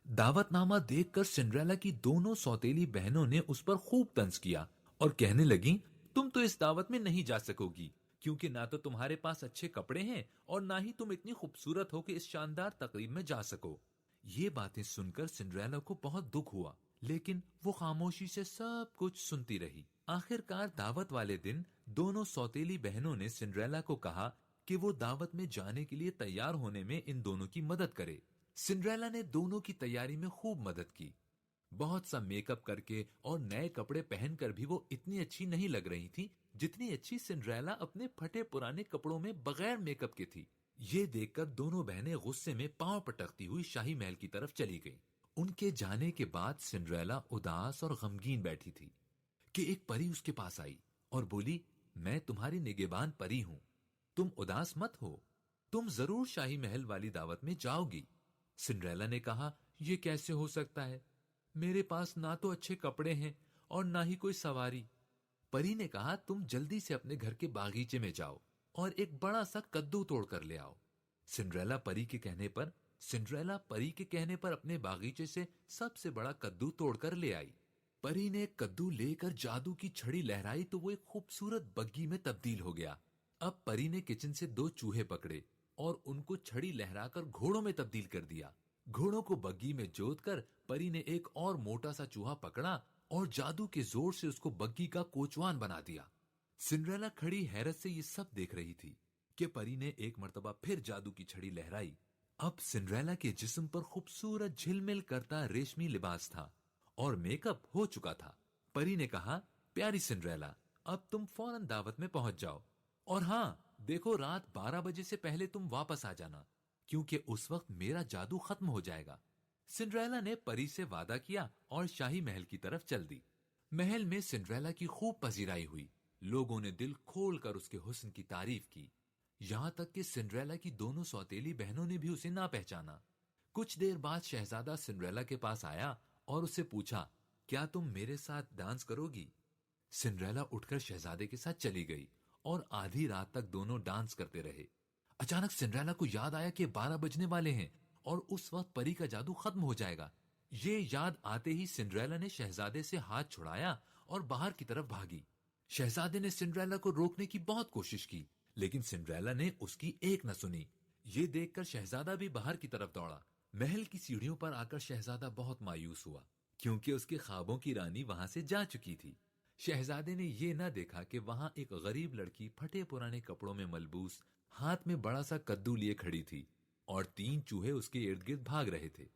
دعوت نامہ دیکھ کر سنڈریلا کی دونوں سوتیلی بہنوں نے اس پر خوب طنز کیا اور کہنے لگیں، تم تو اس دعوت میں نہیں جا سکو گی، کیونکہ نہ تو تمہارے پاس اچھے کپڑے ہیں اور نہ ہی تم اتنی خوبصورت ہو کہ اس شاندار تقریب میں جا سکو۔ یہ باتیں سن کر سنڈریلا کو بہت دکھ ہوا، لیکن وہ خاموشی سے سب کچھ سنتی رہی۔ آخر کار دعوت والے دن دونوں سوتیلی بہنوں نے سنڈریلا کو کہا کہ وہ دعوت میں جانے کے لیے تیار ہونے میں ان دونوں کی مدد کرے۔ سنڈریلا نے دونوں کی تیاری میں خوب مدد کی۔ بہت سا میک اپ کر کے اور نئے کپڑے پہن کر بھی وہ اتنی اچھی نہیں لگ رہی تھی جتنی اچھی سنڈریلا اپنے پھٹے پرانے کپڑوں میں بغیر میک اپ کے تھی۔ یہ دیکھ کر دونوں بہنیں غصے میں پاؤں پٹکتی ہوئی شاہی محل کی طرف چلی گئی۔ ان کے جانے کے بعد سنڈریلا اداس اور غمگین بیٹھی تھی کہ ایک پری اس کے پاس آئی اور بولی، میں تمہاری نگہبان پری ہوں، تم اداس مت ہو، تم ضرور شاہی محل والی دعوت میں جاؤ گی۔ سنڈریلا نے کہا، یہ کیسے ہو سکتا ہے؟ میرے پاس نہ تو اچھے کپڑے ہیں اور نہ ہی کوئی سواری۔ پری نے کہا، تم جلدی سے اپنے گھر کے باغیچے میں جاؤ اور ایک بڑا سا کدو توڑ کر لے آؤ۔ سنڈریلا پری کے کہنے پر اپنے باغیچے سے سب سے بڑا کدو توڑ کر لے آئی۔ پری نے کدو لے کر جادو کی چھڑی لہرائی تو وہ ایک خوبصورت بگھی میں تبدیل ہو گیا۔ اب پری نے کچن سے 2 چوہے پکڑے اور ان کو چھڑی لہرا کر گھوڑوں میں تبدیل کر دیا۔ گھوڑوں کو بگھی میں جوت کر پری نے ایک اور موٹا سا چوہا پکڑا اور جادو کے زور سے اس کو بگھی کا کوچوان بنا دیا۔ سنڈریلا کھڑی حیرت سے یہ سب دیکھ رہی تھی کہ پری نے ایک مرتبہ پھر جادو کی چھڑی لہرائی۔ اب سنڈریلا کے جسم پر خوبصورت جھلمل کرتا ریشمی لباس تھا اور میک اپ ہو چکا تھا۔ پری نے کہا، پیاری سنڈریلا، اب تم فوراً دعوت میں پہنچ جاؤ، اور ہاں دیکھو، رات 12 بجے سے پہلے تم واپس آ جانا، کیونکہ اس وقت میرا جادو ختم ہو جائے گا۔ سنڈریلا نے پری سے وعدہ کیا اور شاہی محل کی طرف چل دی۔ محل میں سنڈریلا کی خوب پذیرائی ہوئی، لوگوں نے دل کھول کر اس کے حسن کی تعریف کی، یہاں تک کہ سنڈریلا کی دونوں سوتیلی بہنوں نے بھی اسے نہ پہچانا۔ کچھ دیر بعد شہزادہ سنڈریلا کے پاس آیا اور اسے پوچھا، کیا تم میرے ساتھ ڈانس کرو گی؟ سنڈریلا اٹھ کر شہزادے کے ساتھ چلی گئی اور آدھی رات تک دونوں ڈانس کرتے رہے۔ اچانک سنڈریلا کو یاد آیا کہ 12 بجنے والے ہیں اور اس وقت پری کا جادو ختم ہو جائے گا۔ یہ یاد آتے ہی سنڈریلا نے شہزادے سے ہاتھ چھڑایا اور باہر کی طرف بھاگی۔ شہزادے نے سنڈریلا کو روکنے کی بہت کوشش کی، لیکن سنڈریلا نے اس کی ایک نہ سنی۔ یہ دیکھ کر شہزادہ بھی باہر کی طرف دوڑا۔ محل کی سیڑھیوں پر آ کر شہزادہ بہت مایوس ہوا، کیونکہ اس کے خوابوں کی رانی وہاں سے جا چکی تھی۔ شہزادے نے یہ نہ دیکھا کہ وہاں ایک غریب لڑکی پھٹے پرانے کپڑوں میں ملبوس، ہاتھ میں بڑا سا کدو لیے کھڑی تھی اور 3 چوہے اس کے ارد گرد بھاگ رہے تھے۔